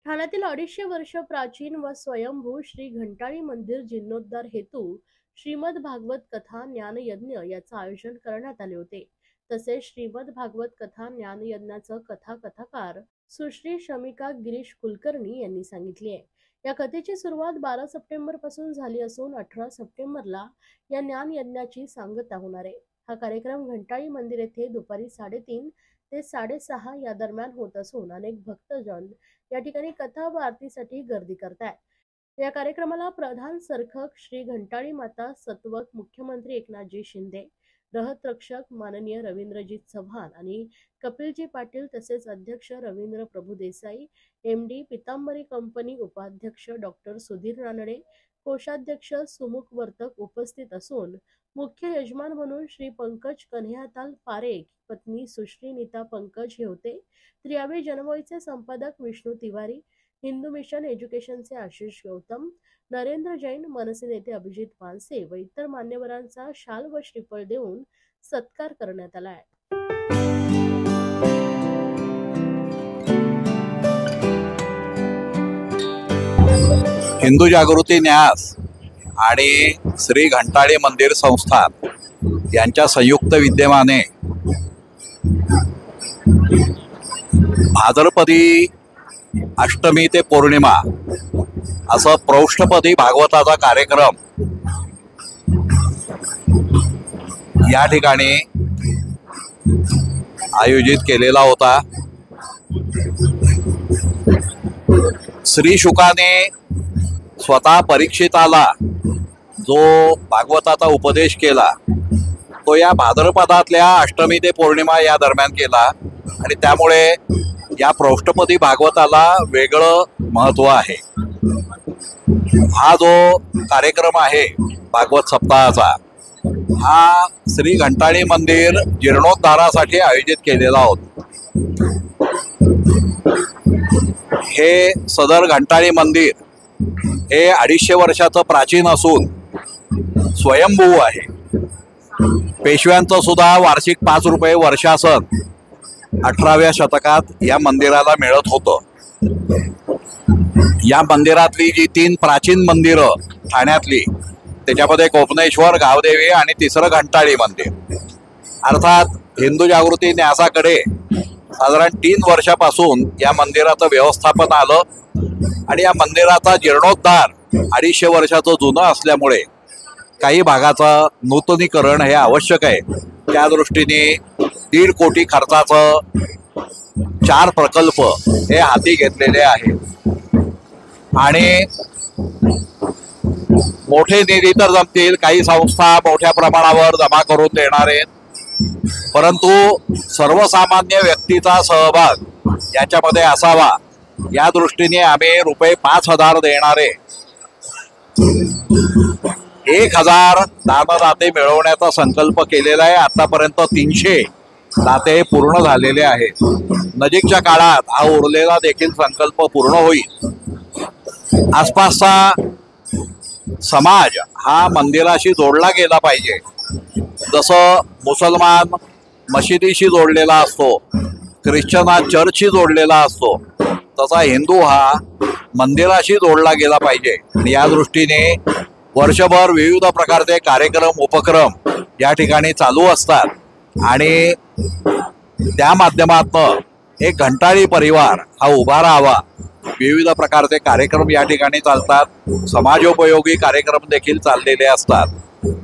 ठाण्यातील 250 वर्ष प्राचीन व स्वयंभू श्री घंटाळी मंदिर जीर्णोद्धार हेतू श्रीमद भागवत कथा ज्ञानयज्ञ याचं आयोजन करण्यात आले होते। तसेच श्रीमद भागवत कथा ज्ञानयज्ञाचं कथाकार सुश्री शमिका गिरीश कुलकर्णी यांनी सांगितली आहे। या कथेची सुरुवात 12 सप्टेंबर पासून झाली असून 18 सप्टेंबरला या ज्ञानयज्ञाची सांगता होणार आहे। हा कार्यक्रम घंटाळी मंदिर येथे दुपारी 3:30 ते 6:30 या दरम्यान होत असून अनेक भक्तजन या ठिकाणी कथा व आरतीसाठी गर्दी करतायत। या कार्यक्रमाला प्रधान सरखक श्री घंटाळी माता सत्वक मुख्यमंत्री एकनाथजी शिंदे, रहत रक्षक माननीय रवींद्रजी चव्हाण आणि कपिलजी पाटील तसेच अध्यक्ष रवींद्र प्रभुदेसाई, MD पितांबरी कंपनी, उपाध्यक्ष डॉक्टर सुधीर रानडे, कोषाध्यक्ष सुमुख वर्तक उपस्थित असून मुख्य यजमान म्हणून श्री पंकज कन्हैयालाल पारेख, पत्नी सुश्री नीता पंकज हे होते। तर यावेळी जनमोईचे संपादक विष्णू तिवारी, हिंदू मिशन एज्युकेशनचे आशिष गौतम, नरेंद्र जैन, मनसे नेते अभिजित पानसे व इतर मान्यवरांचा शाल व श्रीफळ देऊन सत्कार करण्यात आला आहे। हिंदू जागृती न्यास आणि श्री घंटाळी मंदिर संस्थान यांच्या संयुक्त विद्यमाने भाद्रपदी अष्टमी ते पौर्णिमा असं प्रौष्ठपदी भागवताचा कार्यक्रम या ठिकाणी आयोजित केलेला होता। श्री शुकाने स्वतः परीक्षिताला जो भागवताचा उपदेश केला तो या भाद्रपदातल्या अष्टमी ते पौर्णिमा या दरम्यान केला आणि त्यामुळे या प्रौष्ठपदी भागवताला वेगळं महत्त्व आहे। हा जो कार्यक्रम आहे भागवत सप्ताहाचा, हा श्री घंटाळी मंदिर जीर्णोद्धारासाठी आयोजित केलेला होता। हे सदर घंटाळी मंदिर हे 250 वर्षाचं प्राचीन असून स्वयंभू आहे। पेशव्यांचं सुद्धा वार्षिक 5 रुपये वर्षासन 18व्या शतकात या मंदिराला मिळत होतं। या मंदिरातली जी 3 प्राचीन मंदिरं ठाण्यातली, त्याच्यामध्ये कोपनेश्वर, गावदेवी आणि तिसरं घंटाळी मंदिर, अर्थात हिंदू जागृती न्यासाकडे साधारण 3 वर्षापासून या मंदिराचं व्यवस्थापन आलं आणि या मंदिराचा जीर्णोद्धार 250 वर्षाचं जुनं असल्यामुळे काही भागाचं नूतनीकरण हे आवश्यक आहे। त्या दृष्टीने 1.5 कोटी खर्चाचं 4 प्रकल्प हे हाती घेतलेले आहेत आणि मोठे निधी तर जमतील, काही संस्था मोठ्या प्रमाणावर जमा करून देणार आहेत, परंतु सर्वसामान्य व्यक्तीचा सहभाग याच्यामध्ये असावा या दृष्टीने आम्ही रुपये 5,000 देणारे 1,000 दानदाते मिळवण्याचा संकल्प केलेला आहे। आतापर्यंत 300 दाते पूर्ण झालेले आहेत। नजीकच्या काळात हा उरलेला देखील संकल्प पूर्ण होईल। आसपासचा समाज हा मंदिराशी जोडला गेला पाहिजे। जसं मुसलमान मशिदीशी जोडलेला असतो, ख्रिश्चन हा चर्चशी जोडलेला असतो, तसा हिंदू हा मंदिराशी जोडला गेला पाहिजे। आणि या दृष्टीने वर्षभर विविध प्रकारचे कार्यक्रम उपक्रम या ठिकाणी चालू असतात आणि त्या माध्यमातून एक घंटाळी परिवार हा उभा राहावा। विविध प्रकारचे कार्यक्रम या ठिकाणी चालतात, समाजोपयोगी कार्यक्रम देखील चाललेले असतात।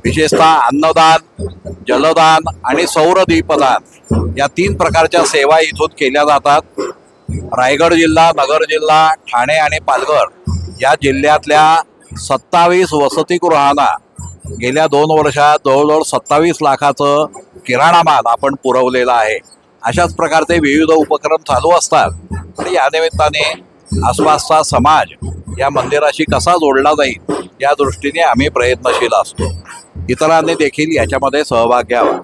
विशेषतः अन्नदान, जलदान आणि सौर दीपदान या 3 प्रकारच्या सेवा इथून केल्या जातात। रायगड जिल्हा, नगर जिल्हा, ठाणे आणि पालघर या जिल्ह्यातल्या 27 वसतिगृहांना गेल्या 2 वर्षात जवळजवळ 27 लाखाचं किराणा माल आपण पुरवलेला आहे। अशाच प्रकारचे विविध उपक्रम चालू असतात आणि या निमित्ताने आसपासचा समाज या मंदिराशी कसा जोडला जाईल या दृष्टीने आम्ही प्रयत्नशील असतो। इतरांनी देखील याच्यामध्ये सहभाग घ्यावा।